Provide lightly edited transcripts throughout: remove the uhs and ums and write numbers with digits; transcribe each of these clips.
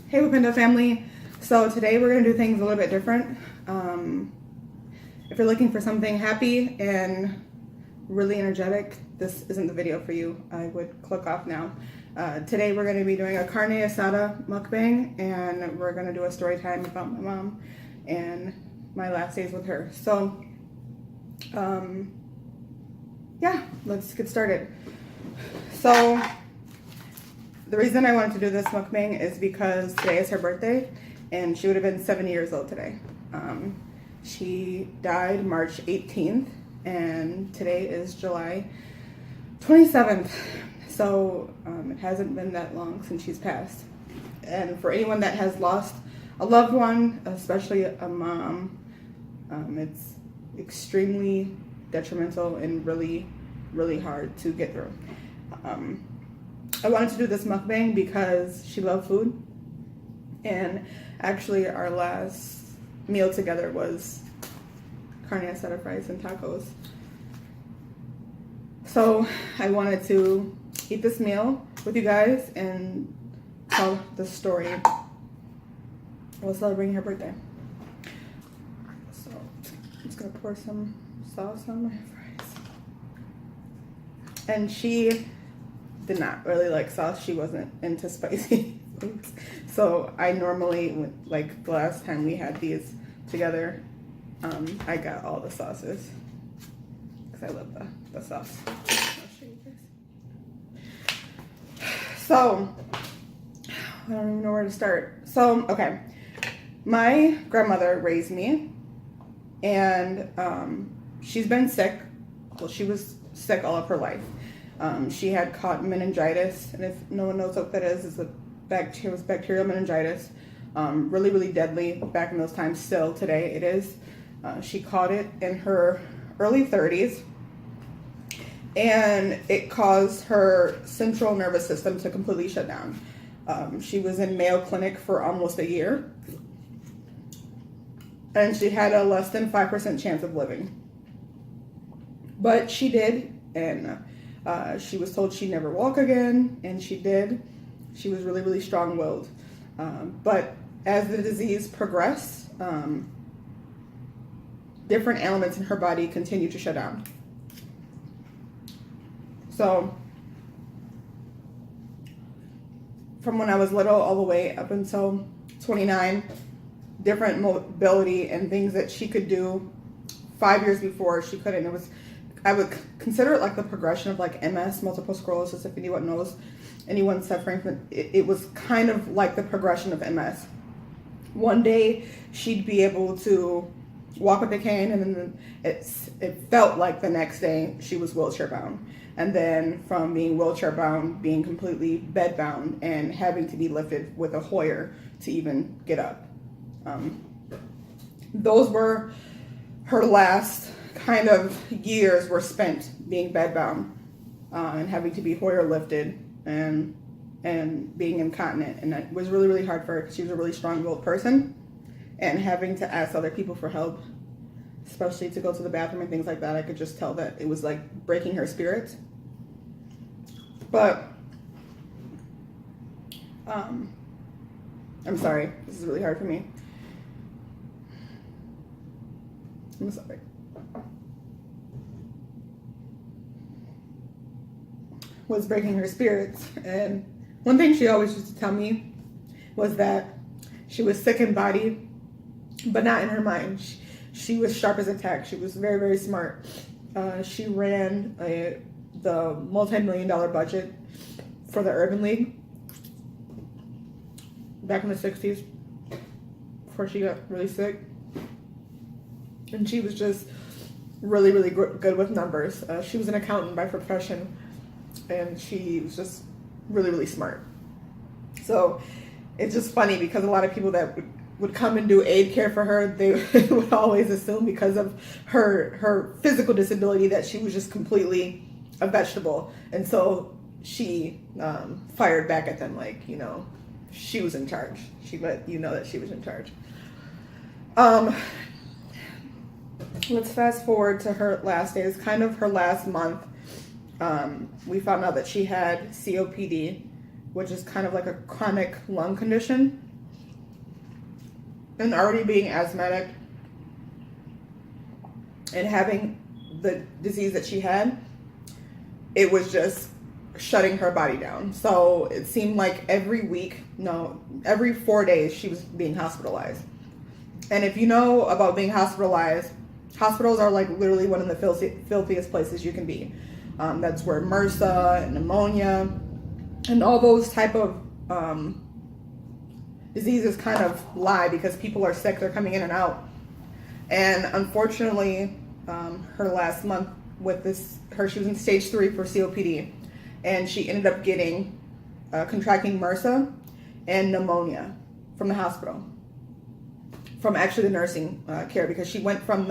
Hey Wapinda family. So today we're going to do things a little bit different. If you're looking for something happy and really energetic, this isn't the video for you. I would click off now. Today we're going to be doing a carne asada mukbang, and we're going to do a story time about my mom and my last days with her. So yeah, let's get started. So the reason I wanted to do this mukbang is because today is her birthday, and she would have been 70 years old today. She died March 18th, and today is July 27th. So it hasn't been that long since she's passed. And for anyone that has lost a loved one, especially a mom, it's extremely detrimental and really, really hard to get through. I wanted to do this mukbang because she loved food, and actually our last meal together was carne asada fries and tacos. So I wanted to eat this meal with you guys and tell the story while celebrating her birthday. So I'm just gonna pour some sauce on my fries. And she did not really like sauce. She wasn't into spicy foods. So I normally, like the last time we had these together, I got all the sauces because I love the sauce. I'll show you guys. So I don't even know where to start. So, okay. My grandmother raised me, and she's been sick. Well, she was sick all of her life. She had caught meningitis, and if no one knows what that is, it's bacterial meningitis. Really, really deadly back in those times. Still today it is. She caught it in her early 30s, and it caused her central nervous system to completely shut down. She was in Mayo Clinic for almost a year, and she had a less than 5% chance of living. But she did, and she was told she'd never walk again, and she did. She was really, really strong-willed. But as the disease progressed, different elements in her body continued to shut down. So from when I was little all the way up until 29, different mobility and things that she could do 5 years before she couldn't. It was, I would consider it like the progression of like MS, multiple sclerosis, if anyone knows, anyone suffering from it. It was kind of like the progression of MS. One day she'd be able to walk with a cane, and then it felt like the next day she was wheelchair bound. And then from being wheelchair bound, being completely bed bound and having to be lifted with a Hoyer to even get up. Those were her last kind of years were spent being bedbound and having to be Hoyer lifted and being incontinent. And that was really, really hard for her because she was a really strong-willed person, and having to ask other people for help, especially to go to the bathroom and things like that. I could just tell that it was like breaking her spirit. But I'm sorry, this is really hard for me. I'm sorry. Was breaking her spirits. And one thing she always used to tell me was that she was sick in body, but not in her mind. She was sharp as a tack. She was very, very smart. She ran the multi-million-dollar budget for the Urban League back in the 60s before she got really sick. And she was just really, really good with numbers. She was an accountant by profession, and she was just really, really smart. So it's just funny because a lot of people that would come and do aid care for her, they would always assume because of her physical disability that she was just completely a vegetable. And so she fired back at them like, you know, she was in charge. She let you know that she was in charge. Let's fast forward to her last days, kind of her last month. We found out that she had COPD, which is kind of like a chronic lung condition. And already being asthmatic and having the disease that she had, it was just shutting her body down. So it seemed like every 4 days she was being hospitalized. And if you know about being hospitalized, hospitals are like literally one of the filthiest places you can be. That's where MRSA and pneumonia and all those type of diseases kind of lie, because people are sick, they're coming in and out. And unfortunately, her last month with she was in stage 3 for COPD, and she ended up contracting MRSA and pneumonia from the hospital, from actually the nursing care, because she went from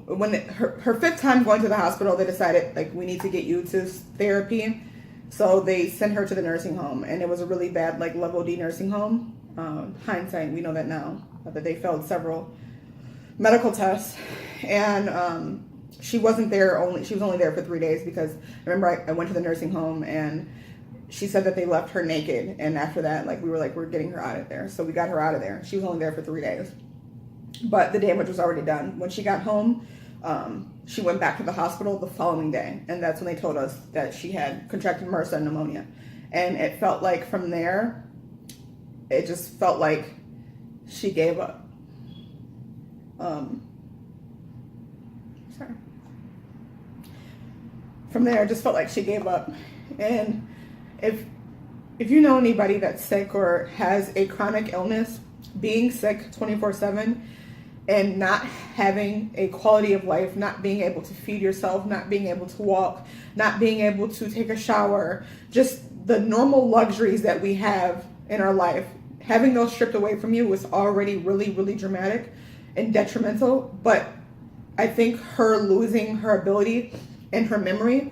her 5th time going to the hospital, they decided, like, we need to get you to therapy. So they sent her to the nursing home, and it was a really bad, like, level D nursing home. Hindsight, we know that now, that they failed several medical tests. And she was only there for 3 days, because I remember I went to the nursing home and she said that they left her naked. And after that, like, we were like, we're getting her out of there. So we got her out of there. She was only there for 3 days, but the damage was already done. When she got home, she went back to the hospital the following day. And that's when they told us that she had contracted MRSA and pneumonia. And it felt like from there, it just felt like she gave up. From there, it just felt like she gave up. And if you know anybody that's sick or has a chronic illness, being sick 24/7 and not having a quality of life, not being able to feed yourself, not being able to walk, not being able to take a shower, just the normal luxuries that we have in our life, having those stripped away from you was already really, really dramatic and detrimental. But I think her losing her ability and her memory,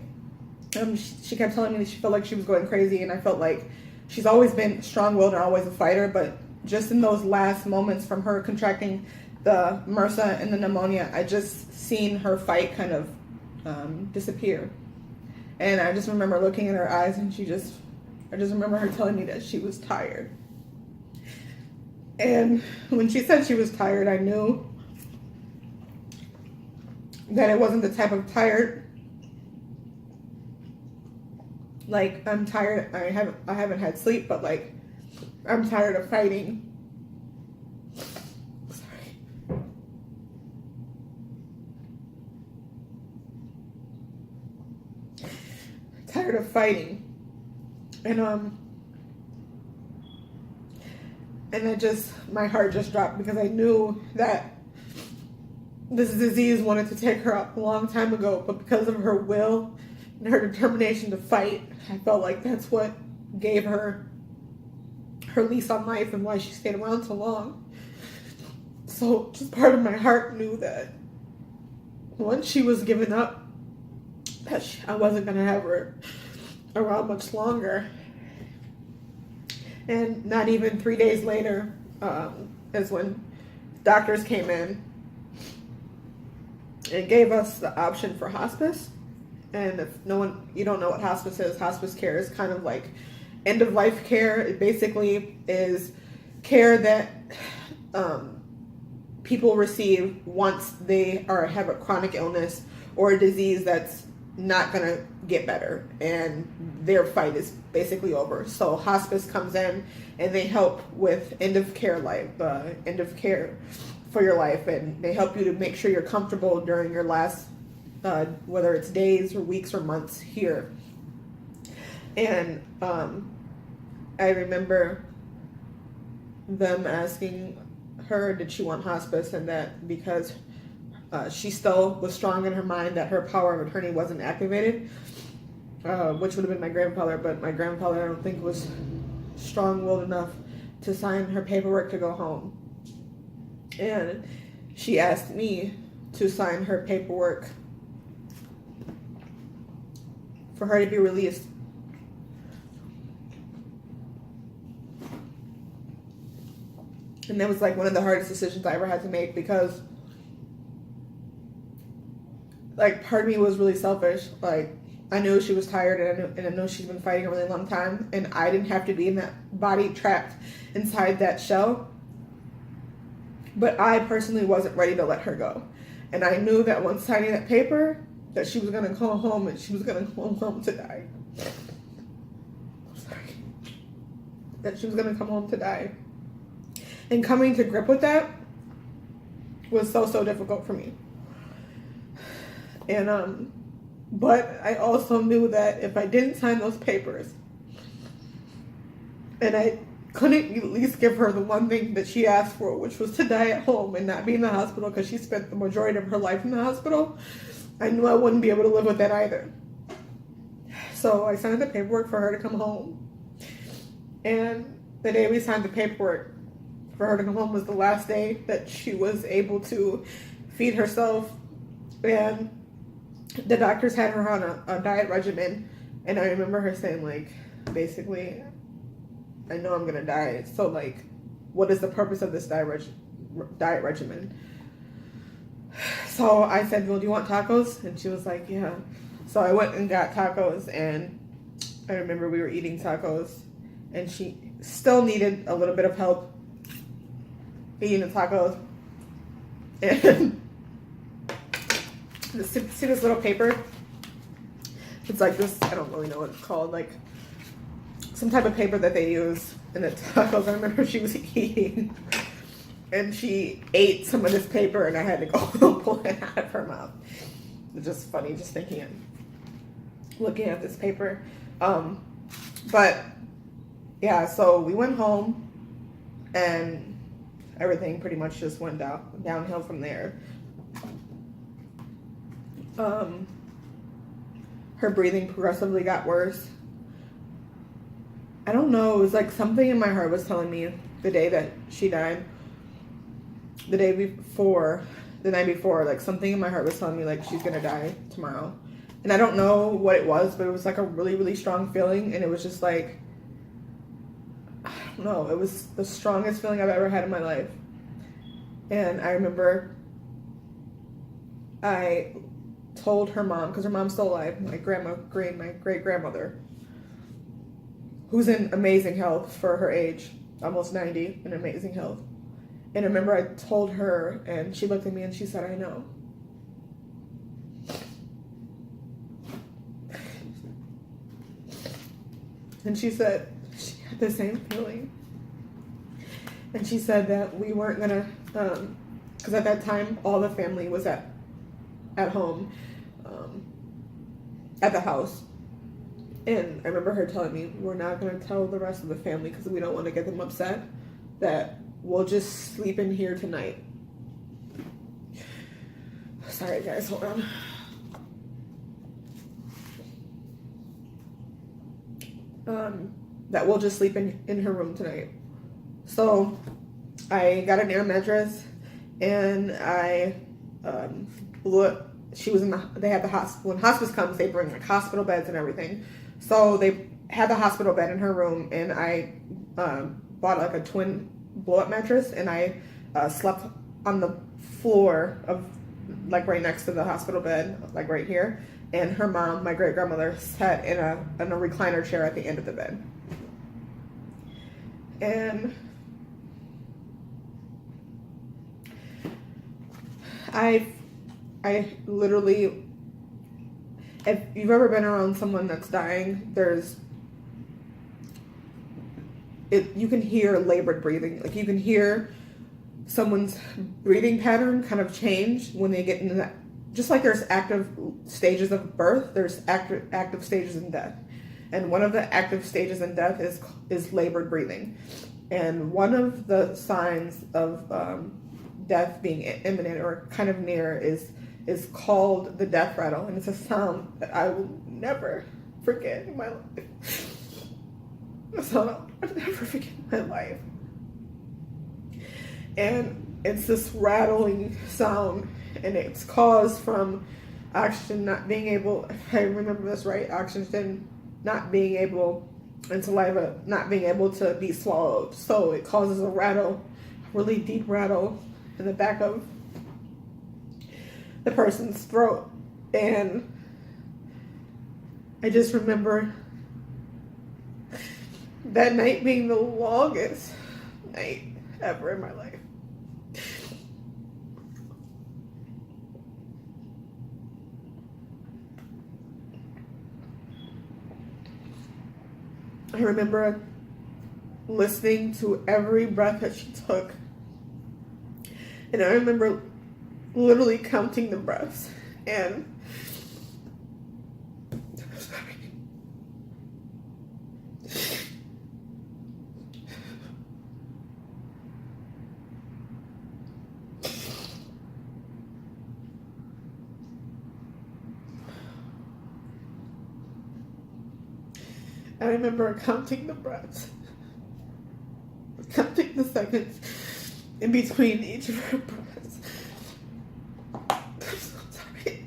she kept telling me that she felt like she was going crazy, and I felt like she's always been strong-willed and always a fighter, but just in those last moments from her contracting the MRSA and the pneumonia, I just seen her fight kind of disappear. And I just remember looking in her eyes, and I just remember her telling me that she was tired. And when she said she was tired, I knew that it wasn't the type of tired, like, I'm tired, I haven't had sleep, but like, I'm tired of fighting. Sorry. Tired of fighting. And my heart just dropped, because I knew that this disease wanted to take her out a long time ago, but because of her will and her determination to fight, I felt like that's what gave her her lease on life and why she stayed around so long. So just part of my heart knew that once she was given up, that I wasn't going to have her around much longer. And not even 3 days later is when doctors came in and gave us the option for hospice. And if you don't know what hospice care is kind of like end of life care. It basically is care that people receive once they have a chronic illness or a disease that's not going to get better, and their fight is basically over. So hospice comes in and they help with end of care for your life, and they help you to make sure you're comfortable during your last, whether it's days or weeks or months here. And I remember them asking her, did she want hospice, and that because she still was strong in her mind that her power of attorney wasn't activated, which would have been my grandfather, but my grandfather I don't think was strong-willed enough to sign her paperwork to go home. And she asked me to sign her paperwork for her to be released. And that was like one of the hardest decisions I ever had to make, because like part of me was really selfish. Like I knew she was tired, and I know she's been fighting a really long time, and I didn't have to be in that body trapped inside that shell. But I personally wasn't ready to let her go. And I knew that once signing that paper, that she was going to go home and she was going to go home to die. Sorry. That she was going to come home to die. And coming to grip with that was so difficult for me. And, but I also knew that if I didn't sign those papers, and I couldn't at least give her the one thing that she asked for, which was to die at home and not be in the hospital, because she spent the majority of her life in the hospital, I knew I wouldn't be able to live with that either. So I signed the paperwork for her to come home. And the day we signed the paperwork for her to come home was the last day that she was able to feed herself. And the doctors had her on a diet regimen. And I remember her saying, like, basically, I know I'm going to die. So, like, what is the purpose of this diet regimen? So I said, well, do you want tacos? And she was like, yeah. So I went and got tacos, and I remember we were eating tacos, and she still needed a little bit of help eating the tacos. And see this little paper? It's like this, I don't really know what it's called, like some type of paper that they use in the tacos. I remember she was eating, and she ate some of this paper, and I had to go pull it out of her mouth. It's just funny just thinking it, looking at this paper. But yeah, so we went home, and everything pretty much just went downhill from there. Her breathing progressively got worse. I don't know, it was like something in my heart was telling me the day that she died, the night before, like something in my heart was telling me like she's gonna die tomorrow. And I don't know what it was, but it was like a really strong feeling, and it was just like, I don't know, it was the strongest feeling I've ever had in my life. And I remember I told her mom, because her mom's still alive, my great grandmother, who's in amazing health for her age, almost 90, in amazing health. And I remember I told her, and she looked at me and she said, I know. And she said she had the same feeling. And she said that we weren't gonna, because at that time all the family was at home, at the house. And I remember her telling me, we're not going to tell the rest of the family because we don't want to get them upset, that we'll just sleep in here tonight. Sorry guys, hold on. That we'll just sleep in her room tonight. So I got an air mattress, and I blew it. She was they had the hospital. When hospice comes, they bring like hospital beds and everything. So they had the hospital bed in her room, and I bought like a twin blow-up mattress, and I slept on the floor of like right next to the hospital bed, like right here. And her mom, my great grandmother, sat in a recliner chair at the end of the bed. And I literally, if you've ever been around someone that's dying, you can hear labored breathing. Like you can hear someone's breathing pattern kind of change when they get into that. Just like there's active stages of birth, there's active stages in death. And one of the active stages in death is labored breathing. And one of the signs of death being imminent or kind of near is called the death rattle, and it's a sound that I will never forget in my life. It's a sound I'll never forget in my life. And it's this rattling sound, and it's caused from oxygen not being able, if I remember this right, oxygen not being able, and saliva not being able to be swallowed. So it causes a rattle, a really deep rattle in the back of the person's throat. And I just remember that night being the longest night ever in my life. I remember listening to every breath that she took. And I remember literally counting the breaths. And I remember counting the breaths, counting the seconds in between each of her breaths. I'm so sorry.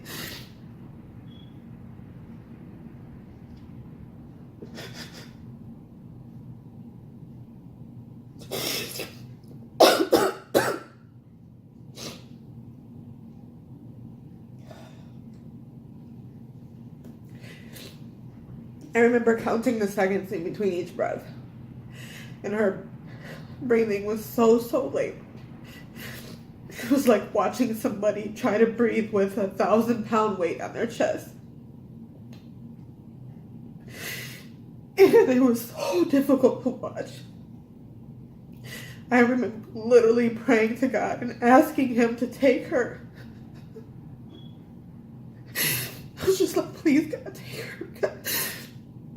I remember counting the seconds in between each breath. And her breathing was so late. It was like watching somebody try to breathe with a 1,000-pound weight on their chest. And it was so difficult to watch. I remember literally praying to God and asking Him to take her. I was just like, please God, take her. God.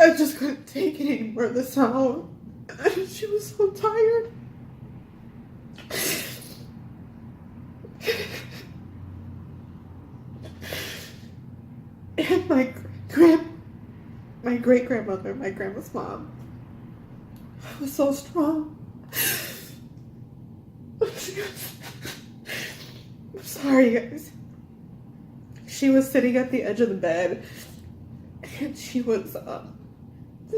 I just couldn't take it anymore, the sound. She was so tired. And my great-grandmother, my grandma's mom, was so strong. I'm sorry, guys. She was sitting at the edge of the bed, and she was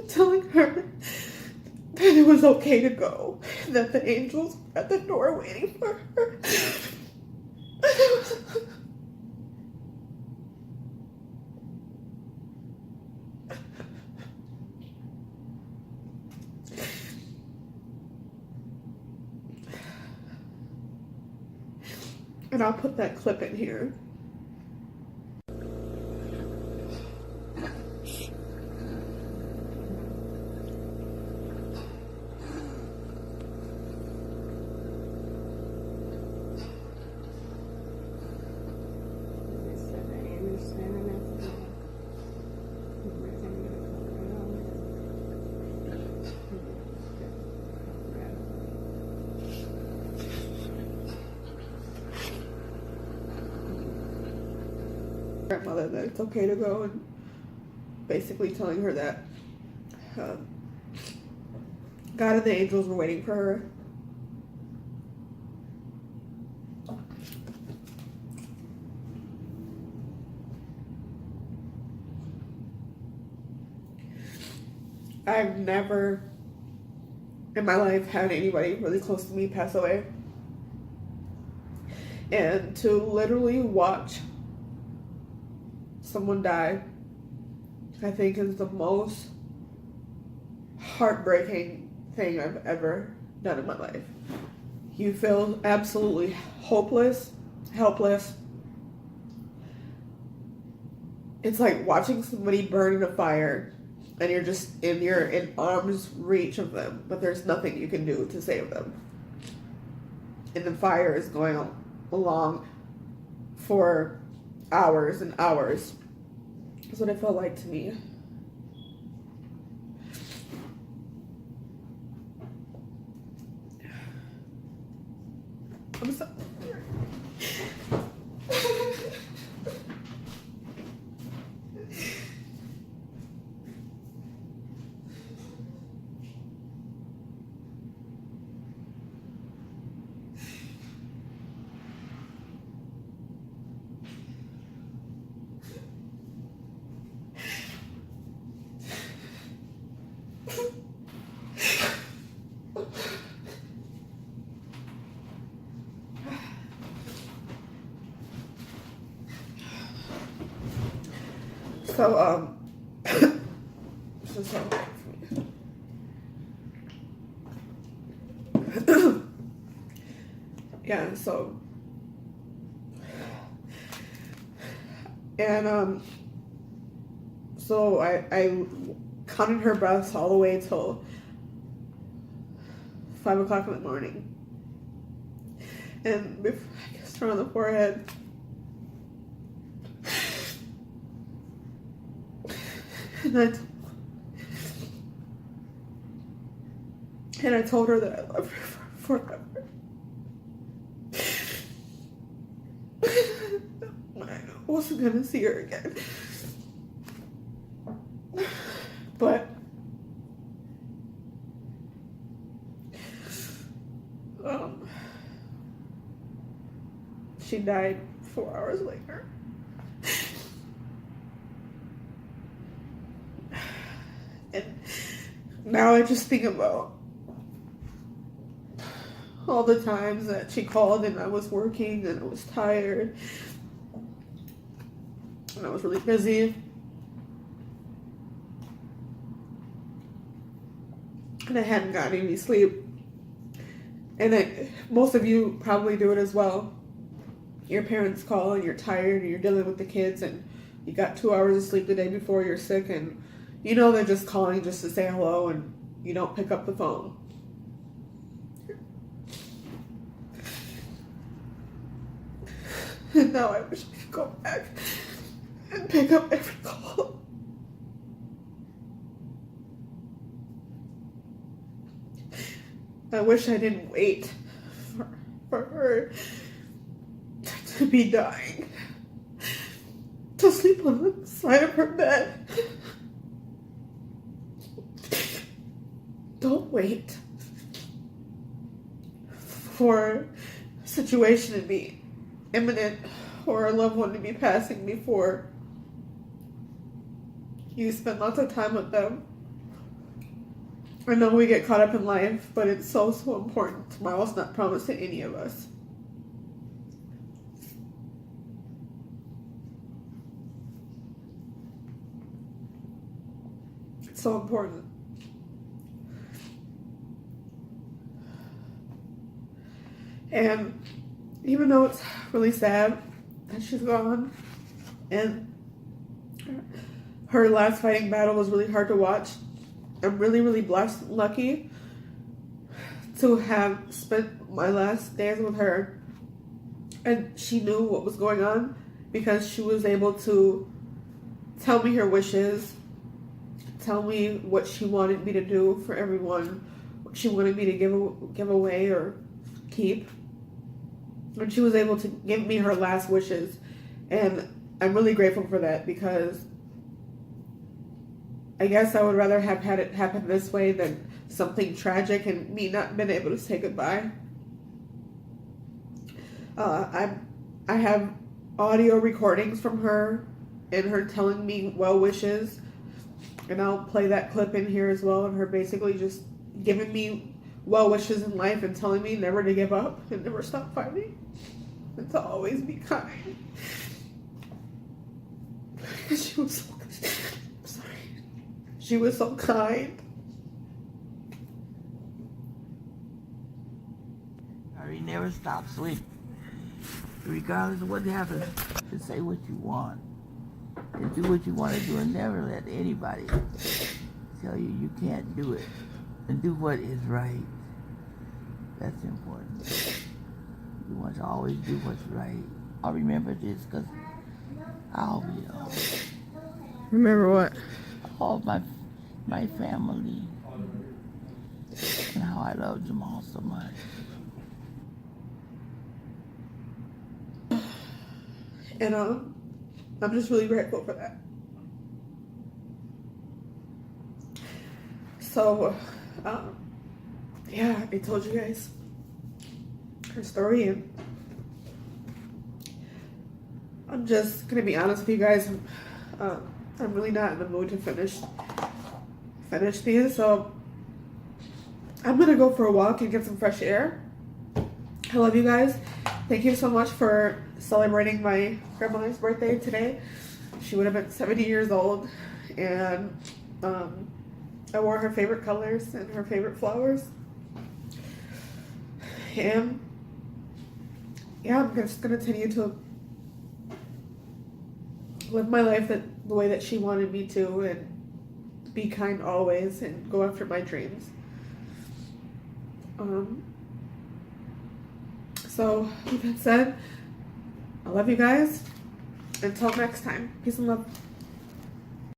telling her that it was okay to go, that the angels were at the door waiting for her. And I'll put that clip in here. Grandmother that it's okay to go, and basically telling her that God and the angels were waiting for her. I've never in my life had anybody really close to me pass away, and to literally watch someone die, I think, is the most heartbreaking thing I've ever done in my life. You feel absolutely hopeless, helpless. It's like watching somebody burn in a fire and you're in arm's reach of them, but there's nothing you can do to save them. And the fire is going along for hours and hours. That's what it felt like to me. I'm sorry. So, this is so hard for me. Yeah, so, and, so I counted her breaths all the way till 5 o'clock in the morning. And before I kissed her on the forehead. And I told her that I love her forever. I wasn't gonna see her again. But she died 4 hours later. And now I just think about all the times that she called and I was working and I was tired and I was really busy. And I hadn't gotten any sleep. And most of you probably do it as well. Your parents call and you're tired and you're dealing with the kids and you got 2 hours of sleep the day before you're sick and you know they're just calling just to say hello and you don't pick up the phone. And now I wish I could go back and pick up every call. I wish I didn't wait for her to be dying, to sleep on the side of her bed. Don't wait for a situation to be imminent or a loved one to be passing before you spend lots of time with them. I know we get caught up in life, but it's so important. Tomorrow's not promised to any of us. It's so important. And even though it's really sad that she's gone, and her last fighting battle was really hard to watch, I'm really, really blessed and lucky to have spent my last days with her. And she knew what was going on because she was able to tell me her wishes, tell me what she wanted me to do for everyone, what she wanted me to give away or keep. And she was able to give me her last wishes. And I'm really grateful for that because I guess I would rather have had it happen this way than something tragic and me not been able to say goodbye. I have audio recordings from her and her telling me well wishes, and I'll play that clip in here as well, and her basically just giving me well wishes in life and telling me never to give up and never stop fighting and to always be kind. She was so She was so kind. You never stop sleeping. Regardless of what happens, just say what you want. And do what you want to do and never let anybody tell you you can't do it. And do what is right. That's important. You want to always do what's right. I'll remember this because I'll be Remember what? all my family and how I love Jamal so much. And I'm just really grateful for that. So, yeah, I told you guys her story, and I'm just gonna be honest with you guys. I'm really not in the mood to finish these, so I'm gonna go for a walk and get some fresh air. I love you guys. Thank you so much for celebrating my grandmother's birthday today. She would have been 70 years old, and I wore her favorite colors and her favorite flowers. And yeah, I'm just gonna continue to live my life the way that she wanted me to, and be kind always and go after my dreams. So, with that said, I love you guys. Until next time, peace and love.